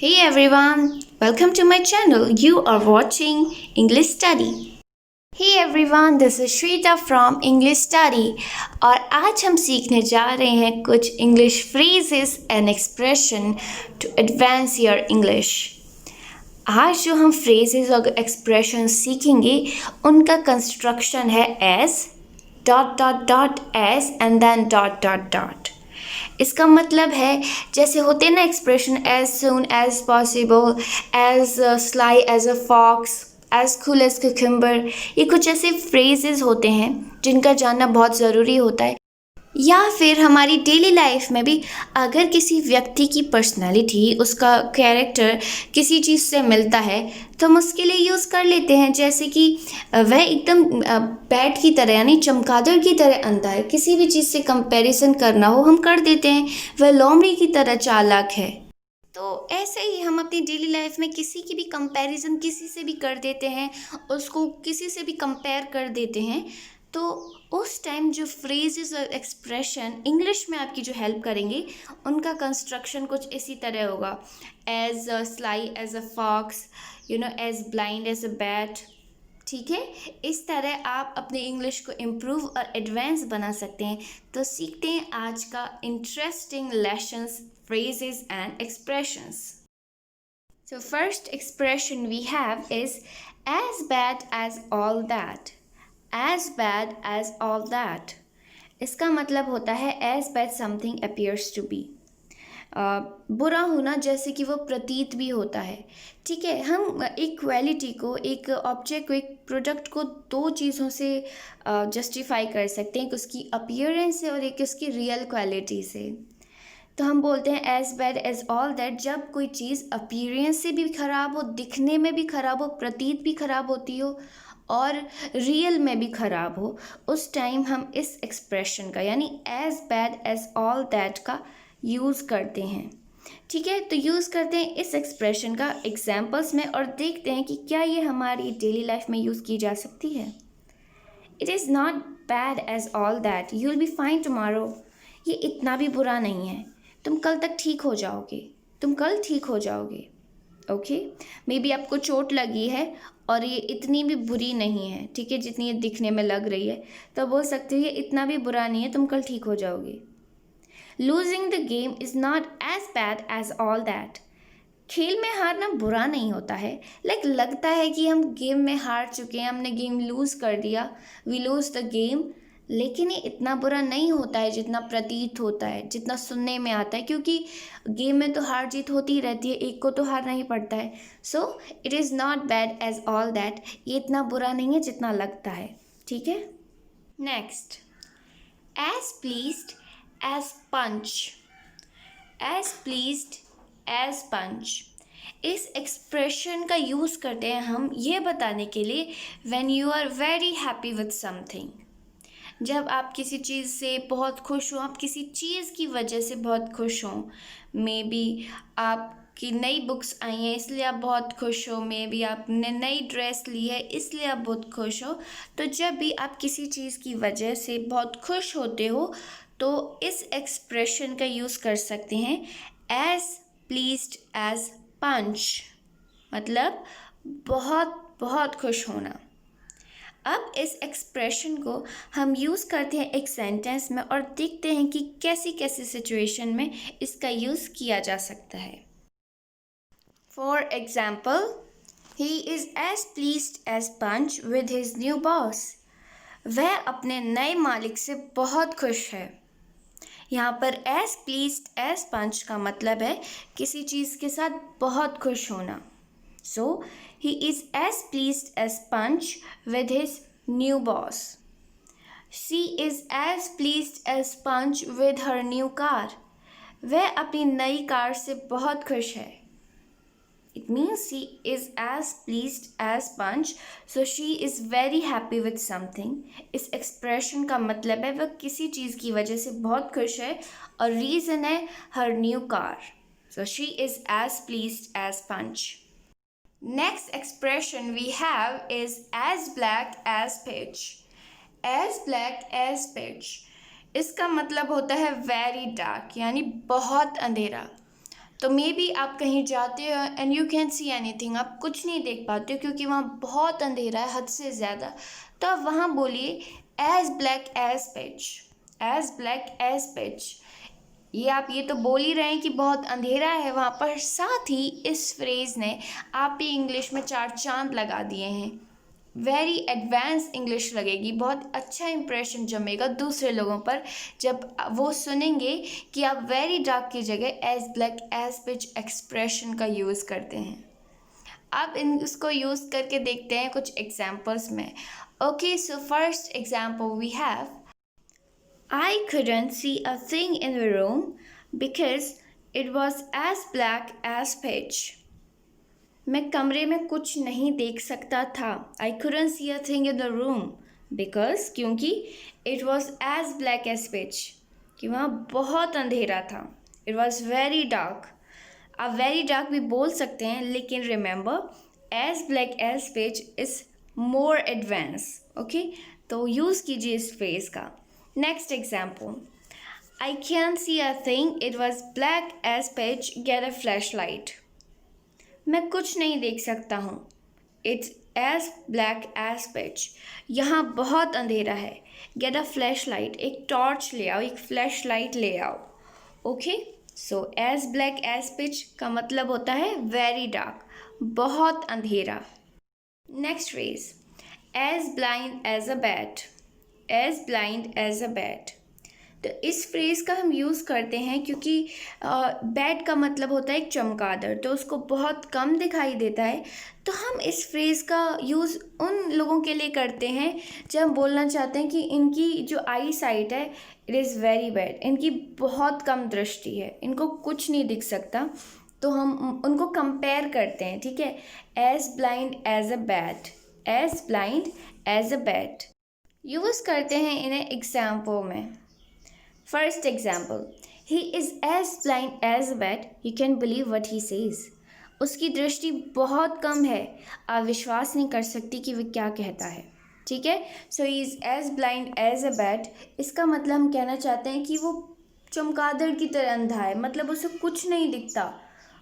Hey everyone, welcome to my channel. You are watching English Study. Hey everyone, this is Shweta from English Study और आज हम सीखने जा रहे हैं कुछ English phrases and expression to advance your English. आज जो हम phrases और expressions सीखेंगे उनका construction है as as and then इसका मतलब है जैसे होते हैं ना expression as soon as possible, as sly as a fox, as cool as cucumber. ये कुछ ऐसे फ्रेजेस होते हैं जिनका जानना बहुत ज़रूरी होता है। या फिर हमारी डेली लाइफ में भी अगर किसी व्यक्ति की पर्सनालिटी, उसका कैरेक्टर किसी चीज़ से मिलता है तो हम उसके लिए यूज़ कर लेते हैं। जैसे कि वह एकदम बैट की तरह यानी चमगादड़ की तरह अंधा है, किसी भी चीज़ से कंपैरिजन करना हो हम कर देते हैं, वह लोमड़ी की तरह चालाक है। तो ऐसे ही हम अपनी डेली लाइफ में किसी की भी कंपैरिजन किसी से भी कर देते हैं, उसको किसी से भी कंपेयर कर देते हैं। तो उस टाइम जो फ्रेजेस और एक्सप्रेशन इंग्लिश में आपकी जो हेल्प करेंगे उनका कंस्ट्रक्शन कुछ इसी तरह होगा। As a sly as a fox, as blind as a bat. ठीक है, इस तरह आप अपने इंग्लिश को इम्प्रूव और एडवांस बना सकते हैं। तो सीखते हैं आज का interesting lessons, phrases and expressions. So first expression we have is as bad as all that. As bad as all that. इसका मतलब होता है as bad something appears to be. बुरा होना जैसे कि वो प्रतीत भी होता है। ठीक है, हम एक क्वालिटी को, एक ऑब्जेक्ट को, एक प्रोडक्ट को दो चीज़ों से जस्टिफाई कर सकते हैं, एक उसकी अपीयरेंस से और एक उसकी रियल क्वालिटी से। तो हम बोलते हैं as bad as all that जब कोई चीज़ अपीयरेंस से भी ख़राब हो, दिखने में भी ख़राब हो, प्रतीत भी ख़राब होती हो और रियल में भी ख़राब हो, उस टाइम हम इस एक्सप्रेशन का यानी as bad as all that का यूज़ करते हैं। ठीक है, तो यूज़ करते हैं इस एक्सप्रेशन का एग्जाम्पल्स में और देखते हैं कि क्या ये हमारी डेली लाइफ में यूज़ की जा सकती है। It is not bad as all that, you will be fine tomorrow. ये इतना भी बुरा नहीं है, तुम कल तक ठीक हो जाओगे, तुम कल ठीक हो जाओगे। ओके, मे बी आपको चोट लगी है और ये इतनी भी बुरी नहीं है, ठीक है, जितनी ये दिखने में लग रही है, तो बोल सकते हो ये इतना भी बुरा नहीं है, तुम कल ठीक हो जाओगे। Losing the game is not as bad as all that. खेल में हारना बुरा नहीं होता है। लगता है कि हम गेम में हार चुके हैं, हमने गेम लूज़ कर दिया, वी लूज़ द गेम, लेकिन ये इतना बुरा नहीं होता है जितना प्रतीत होता है, जितना सुनने में आता है, क्योंकि गेम में तो हार जीत होती ही रहती है, एक को तो हारना ही पड़ता है। So it is not bad as all that, ये इतना बुरा नहीं है जितना लगता है। ठीक है, नेक्स्ट, एज प्लीज्ड एज पंच। एज प्लीज्ड एज पंच, इस एक्सप्रेशन का यूज़ करते हैं हम ये बताने के लिए when you are very happy with something. जब आप किसी चीज़ से बहुत खुश हो, आप किसी चीज़ की वजह से बहुत खुश हो, मे बी आपकी नई बुक्स आई हैं इसलिए आप बहुत खुश हो, मे बी आपने नई ड्रेस ली है इसलिए आप बहुत खुश हो। तो जब भी आप किसी चीज़ की वजह से बहुत खुश होते हो तो इस एक्सप्रेशन का यूज़ कर सकते हैं एज प्लीज्ड एज पंच, मतलब बहुत बहुत खुश होना। अब इस एक्सप्रेशन को हम यूज़ करते हैं एक सेंटेंस में और देखते हैं कि कैसी कैसी सिचुएशन में इसका यूज़ किया जा सकता है। For example, he is as pleased as punch with his new boss. वह अपने नए मालिक से बहुत खुश है। यहाँ पर एज प्लीज्ड एज पंच का मतलब है किसी चीज़ के साथ बहुत खुश होना। So, he is as pleased as Punch with his new boss. She is as pleased as Punch with her new car. वह अपनी नई कार से बहुत खुश है। It means she is as pleased as Punch, so she is very happy with something. इस expression का मतलब है वह किसी चीज़ की वजह से बहुत खुश है और रीज़न है her new car. So she is as pleased as Punch. Next expression we have is as black as pitch. As black as pitch, इसका मतलब होता है very dark, यानी बहुत अंधेरा। तो मे बी आप कहीं जाते हो and you can see anything, आप कुछ नहीं देख पाते हो क्योंकि वहाँ बहुत अंधेरा है, हद से ज़्यादा। तो आप वहाँ बोलिए as black as pitch, as black as pitch. ये आप ये तो बोल ही रहे हैं कि बहुत अंधेरा है वहाँ पर, साथ ही इस फ्रेज़ ने आप ही इंग्लिश में 4 चांद लगा दिए हैं। वेरी एडवांस इंग्लिश लगेगी, बहुत अच्छा इंप्रेशन जमेगा दूसरे लोगों पर जब वो सुनेंगे कि आप वेरी डार्क की जगह as black as pitch expression का यूज़ करते हैं। अब इसको यूज़ करके देखते हैं कुछ एग्जाम्पल्स में। Okay, so first example we have, I couldn't see a thing in the room because it was as black as pitch. मैं कमरे में कुछ नहीं देख सकता था। I couldn't see a thing in the room because क्योंकि it was as black as pitch, कि वहाँ बहुत अंधेरा था। It was very dark. आप very dark भी बोल सकते हैं, लेकिन remember as black as pitch is more advanced. Okay, तो यूज़ कीजिए इस फ्रेज का। Next example, I can't see a thing. It was black as pitch. Get a flashlight. मैं कुछ नहीं देख सकता हूँ। It's as black as pitch. यहाँ बहुत अंधेरा है। Get a flashlight. एक टॉर्च ले आओ, एक फ्लैशलाइट ले आओ। ओके, सो as black as pitch का मतलब होता है very dark, बहुत अंधेरा। Next phrase, as blind as a bat. as blind as a bat. तो इस फ्रेज़ का हम यूज़ करते हैं क्योंकि बैट का मतलब होता है एक चमगादड़, तो उसको बहुत कम दिखाई देता है। तो हम इस फ्रेज़ का यूज़ उन लोगों के लिए करते हैं जब हम बोलना चाहते हैं कि इनकी जो आई साइट है इट इज़ वेरी बैड, इनकी बहुत कम दृष्टि है, इनको कुछ नहीं दिख सकता। तो हम उनको कंपेयर करते हैं, ठीक है, as blind as a bat, as blind as a bat use करते हैं इन्हें एग्जाम्पल में। First example, he is as blind as a bat. You can believe what he says. उसकी दृष्टि बहुत कम है, आप विश्वास नहीं कर सकती कि वह क्या कहता है। ठीक है, so he is as blind as a bat. इसका मतलब हम कहना चाहते हैं कि वो चमगादड़ की तरह अंधा है, मतलब उसे कुछ नहीं दिखता,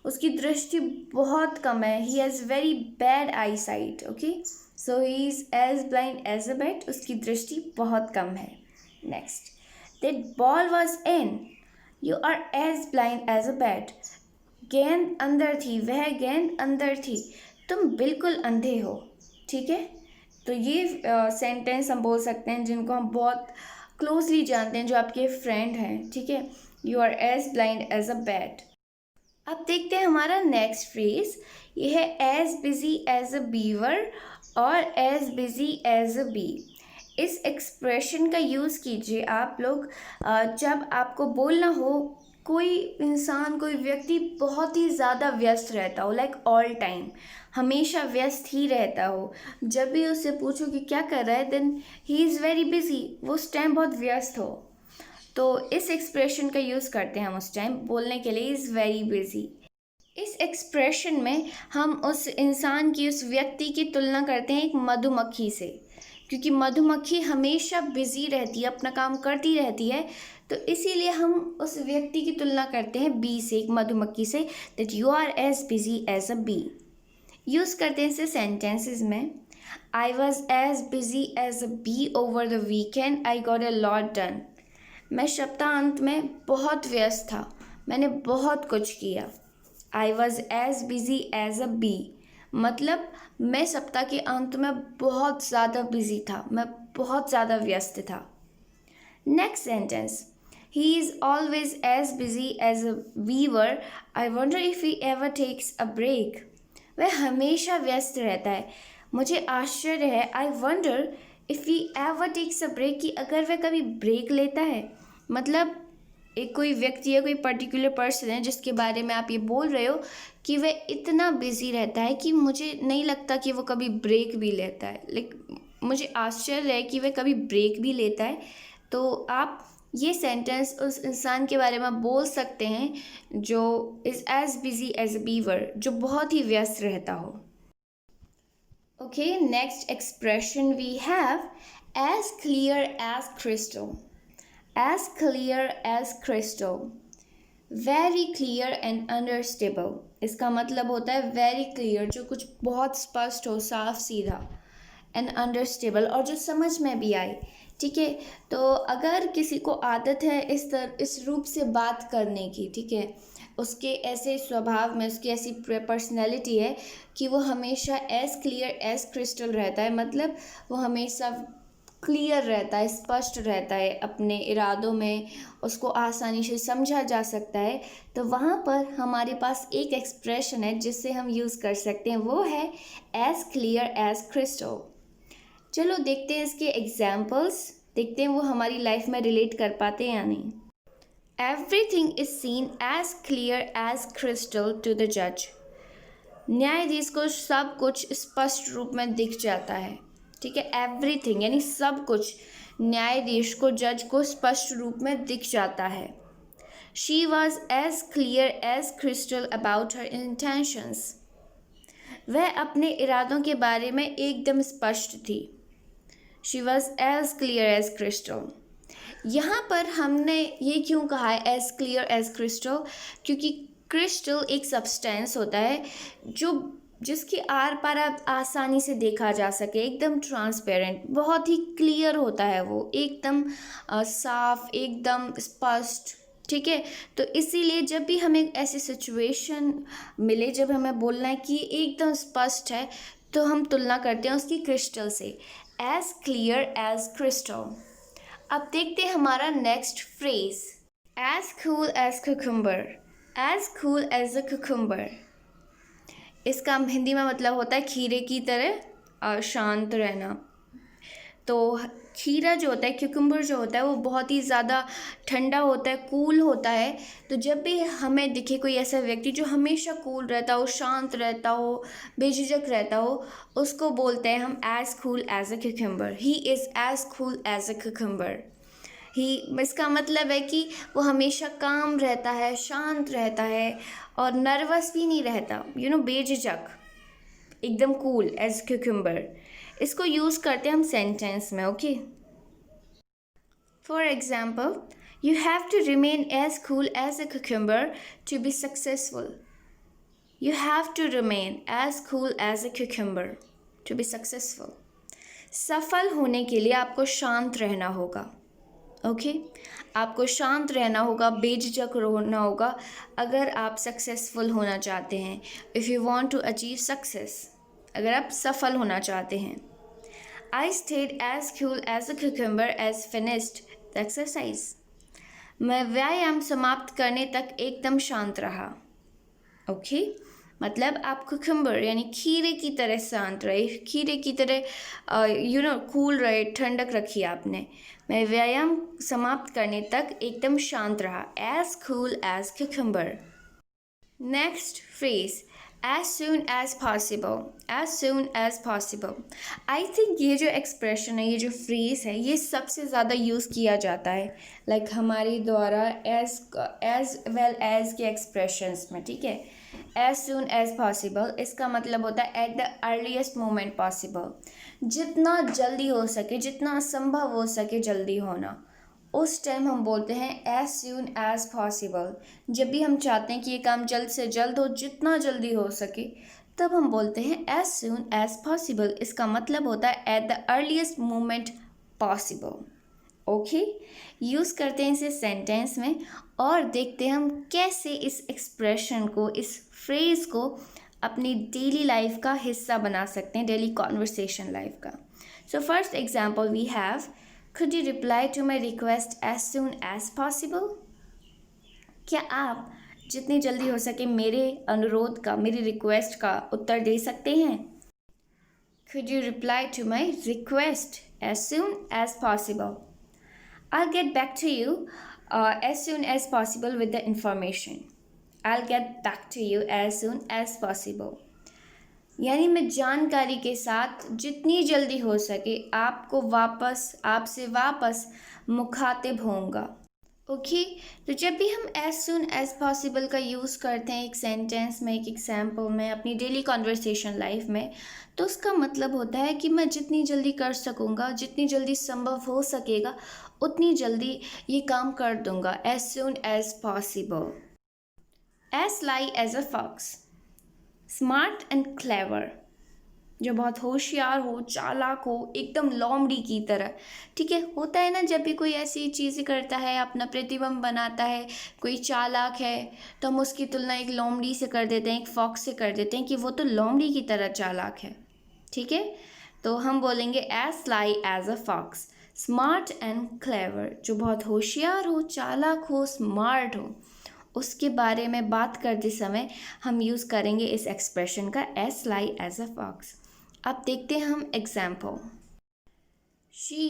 उसकी दृष्टि बहुत कम है। He has very bad eyesight. Okay, so he is as blind as a bat. उसकी दृष्टि बहुत कम है। Next. That ball was in. You are as blind as a bat. गेंद अंदर थी, वह गेंद अंदर थी, तुम बिल्कुल अंधे हो। ठीक है, तो ये सेंटेंस हम बोल सकते हैं जिनको हम बहुत क्लोजली जानते हैं, जो आपके फ्रेंड हैं। ठीक है, you are as blind as a bat. अब देखते हैं हमारा नेक्स्ट फ्रेज, ये है as busy as a beaver और as busy as a bee. इस एक्सप्रेशन का यूज़ कीजिए आप लोग जब आपको बोलना हो कोई इंसान, कोई व्यक्ति बहुत ही ज़्यादा व्यस्त रहता हो, लाइक ऑल टाइम, हमेशा व्यस्त ही रहता हो। जब भी उससे पूछो कि क्या कर रहा है, then he is very busy, वो उस टाइम बहुत व्यस्त हो। तो इस एक्सप्रेशन का यूज़ करते हैं हम उस टाइम बोलने के लिए, इज़ वेरी बिजी। इस एक्सप्रेशन में हम उस इंसान की, उस व्यक्ति की तुलना करते हैं एक मधुमक्खी से, क्योंकि मधुमक्खी हमेशा बिजी रहती है, अपना काम करती रहती है, तो इसीलिए हम उस व्यक्ति की तुलना करते हैं बी से, एक मधुमक्खी से, that you are as busy as a bee. Use करते हैं इसे सेंटेंसेस में। I was as busy as a bee over the weekend, I got a lot done. मैं सप्ताहांत में बहुत व्यस्त था, मैंने बहुत कुछ किया। I was as busy as a bee मतलब मैं सप्ताह के अंत में बहुत ज़्यादा बिजी था, मैं बहुत ज़्यादा व्यस्त था। Next sentence, he is always as busy as a beaver, I wonder if he ever takes a break. वह हमेशा व्यस्त रहता है, मुझे आश्चर्य है, I wonder if he ever takes a break, कि अगर वह कभी ब्रेक लेता है। मतलब एक कोई व्यक्ति है, कोई पर्टिकुलर पर्सन है जिसके बारे में आप ये बोल रहे हो कि वह इतना बिजी रहता है कि मुझे नहीं लगता कि वो कभी ब्रेक भी लेता है, मुझे आश्चर्य है कि वह कभी ब्रेक भी लेता है। तो आप ये सेंटेंस उस इंसान के बारे में बोल सकते हैं जो is as busy as a beaver, जो बहुत ही व्यस्त रहता हो। Okay, next expression we have as clear as crystal. As clear as crystal very clear and understandable, इसका मतलब होता है वेरी क्लियर, जो कुछ बहुत स्पष्ट हो, साफ सीधा, एंड अंडरस्टेबल, और जो समझ में भी आए। ठीक है, तो अगर किसी को आदत है इस रूप से बात करने की, ठीक है, उसके ऐसे स्वभाव में, उसकी ऐसी पर्सनैलिटी है कि वो हमेशा एज क्लियर एज क्रिस्टल रहता है, मतलब वो हमेशा क्लियर रहता है, स्पष्ट रहता है अपने इरादों में, उसको आसानी से समझा जा सकता है, तो वहाँ पर हमारे पास एक एक्सप्रेशन है जिससे हम यूज़ कर सकते हैं, वो है एज क्लियर एज क्रिस्टल। चलो देखते हैं इसके एग्जाम्पल्स, देखते हैं वो हमारी लाइफ में रिलेट कर पाते हैं या नहीं। Everything is seen as clear as crystal to the जज। न्यायाधीश को सब कुछ स्पष्ट रूप में दिख जाता है। ठीक है, एवरीथिंग यानी सब कुछ न्यायाधीश को, जज को स्पष्ट रूप में दिख जाता है। She was as clear as crystal about her intentions. वह अपने इरादों के बारे में एकदम स्पष्ट थी। She was as clear as crystal. यहाँ पर हमने ये क्यों कहा है एज क्लियर एज क्रिस्टल, क्योंकि क्रिस्टल एक सब्सटेंस होता है जो जिसकी आर पार आप आसानी से देखा जा सके, एकदम ट्रांसपेरेंट, बहुत ही क्लियर होता है वो, एकदम साफ, एकदम स्पष्ट। ठीक है, तो इसीलिए जब भी हमें ऐसी सिचुएशन मिले, जब हमें बोलना है कि एकदम स्पष्ट है, तो हम तुलना करते हैं उसकी क्रिस्टल से, एज क्लियर एज क्रिस्टल। अब देखते हैं हमारा next phrase, as cool as cucumber. As cool as a cucumber, इसका हिंदी में मतलब होता है खीरे की तरह शांत रहना। तो खीरा जो होता है, क्यूकम्बर जो होता है, वो बहुत ही ज़्यादा ठंडा होता है, कूल होता है। तो जब भी हमें दिखे कोई ऐसा व्यक्ति जो हमेशा कूल रहता हो, शांत रहता हो, बेझिझक रहता हो, उसको बोलते हैं हम as cool as a cucumber. He is as cool as a cucumber. He, इसका मतलब है कि वो हमेशा काम रहता है, शांत रहता है, और नर्वस भी नहीं रहता, बेझिझक, एकदम कूल एज क्यूकम्बर। इसको यूज़ करते हैं हम सेंटेंस में। Okay, for example, you have to remain as cool as a cucumber to be successful. You have to remain as cool as a cucumber to be successful. सफल होने के लिए आपको शांत रहना होगा। ओके, आपको शांत रहना होगा, बेझिझक रहना होगा, अगर आप सक्सेसफुल होना चाहते हैं। If you want to achieve success, अगर आप सफल होना चाहते हैं। I stayed as cool as a cucumber as finished the exercise. मैं व्यायाम समाप्त करने तक एकदम शांत रहा। ओके, मतलब आप कुकुम्बर यानी खीरे की तरह शांत रहे, खीरे की तरह कूल रहे, ठंडक रखी आपने। मैं व्यायाम समाप्त करने तक एकदम शांत रहा, as cool as cucumber. Next phrase, as soon as possible. As soon as possible, I think ये जो एक्सप्रेशन है, ये जो फ्रेज है, ये सबसे ज़्यादा यूज़ किया जाता है लाइक हमारे द्वारा एज वेल एज के एक्सप्रेशंस में। ठीक है, एज सून एज पॉसिबल, इसका मतलब होता है at the earliest moment possible, जितना जल्दी हो सके, जितना संभव हो सके जल्दी होना, उस टाइम हम बोलते हैं एज सून एज पॉसिबल। जब भी हम चाहते हैं कि ये काम जल्द से जल्द हो, जितना जल्दी हो सके, तब हम बोलते हैं एज सून एज पॉसिबल। इसका मतलब होता है at the earliest moment possible. Okay, use करते हैं इसे सेंटेंस में, और देखते हैं हम कैसे इस एक्सप्रेशन को, इस फ्रेज को अपनी डेली लाइफ का हिस्सा बना सकते हैं, डेली कॉन्वर्सेशन लाइफ का। So first example we have, could you reply to my request as soon as possible? क्या आप जितनी जल्दी हो सके मेरे अनुरोध का, मेरी रिक्वेस्ट का उत्तर दे सकते हैं? Could you reply to my request as soon as possible? I'll get back to you as soon as possible with the information. I'll get back to you as soon as possible. यानी मैं जानकारी के साथ जितनी जल्दी हो सके आपसे वापस मुखातिब होऊंगा। ओके, तो जब भी हम एज सून एज पॉसिबल का यूज़ करते हैं एक सेंटेंस में, एक एग्जाम्पल में, अपनी डेली कॉन्वर्सेशन लाइफ में, तो उसका मतलब होता है कि मैं जितनी जल्दी कर सकूँगा, जितनी जल्दी संभव हो सकेगा, उतनी जल्दी ये काम कर दूँगा, as soon as possible. as sly as a fox, smart and clever, जो बहुत होशियार हो, चालाक हो, एकदम लोमड़ी की तरह। ठीक है, होता है ना जब भी कोई ऐसी चीज़ें करता है, अपना प्रतिबिंब बनाता है, कोई चालाक है, तो हम उसकी तुलना एक लोमड़ी से कर देते हैं, एक फॉक्स से कर देते हैं कि वो तो लोमड़ी की तरह चालाक है। ठीक है, तो हम बोलेंगे as sly as a fox, smart and clever, जो बहुत होशियार हो, चालाक हो, स्मार्ट हो, उसके बारे में बात करते समय हम यूज़ करेंगे इस एक्सप्रेशन का as sly as a fox. अब देखते हैं हम example. She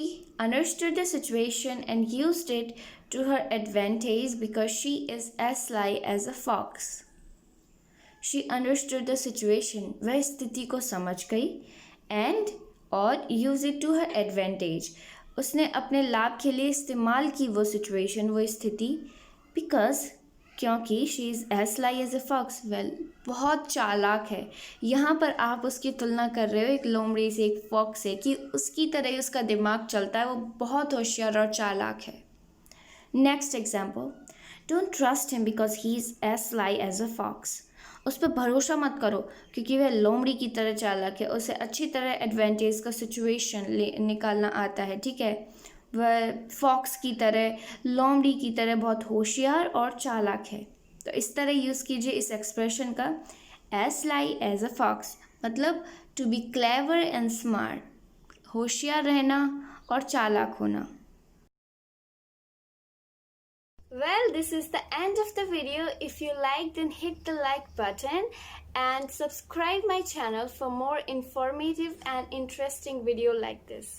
understood the situation and used it to her advantage because she is as sly as a fox. She understood the situation, वह स्थिति को समझ गई, and और use it to her advantage, उसने अपने लाभ के लिए इस्तेमाल की वो situation, वो स्थिति, because क्योंकि she is as sly as a fox, well बहुत चालाक है। यहाँ पर आप उसकी तुलना कर रहे हो एक लोमड़ी से, एक फॉक्स से, कि उसकी तरह ही उसका दिमाग चलता है, वो बहुत होशियार और चालाक है। Next example, don't trust him because he is as sly as a fox, उस पर भरोसा मत करो क्योंकि वह लोमड़ी की तरह चालाक है, उसे अच्छी तरह एडवांटेज का सिचुएशन निकालना आता है। ठीक है, वह फॉक्स की तरह, लोमड़ी की तरह बहुत होशियार और चालाक है। तो इस तरह यूज़ कीजिए इस एक्सप्रेशन का as sly as a fox, मतलब to be clever and smart, होशियार रहना और चालाक होना। Well, this is the end of the video. If you liked, then hit the like button and subscribe my channel for more informative and interesting video like this.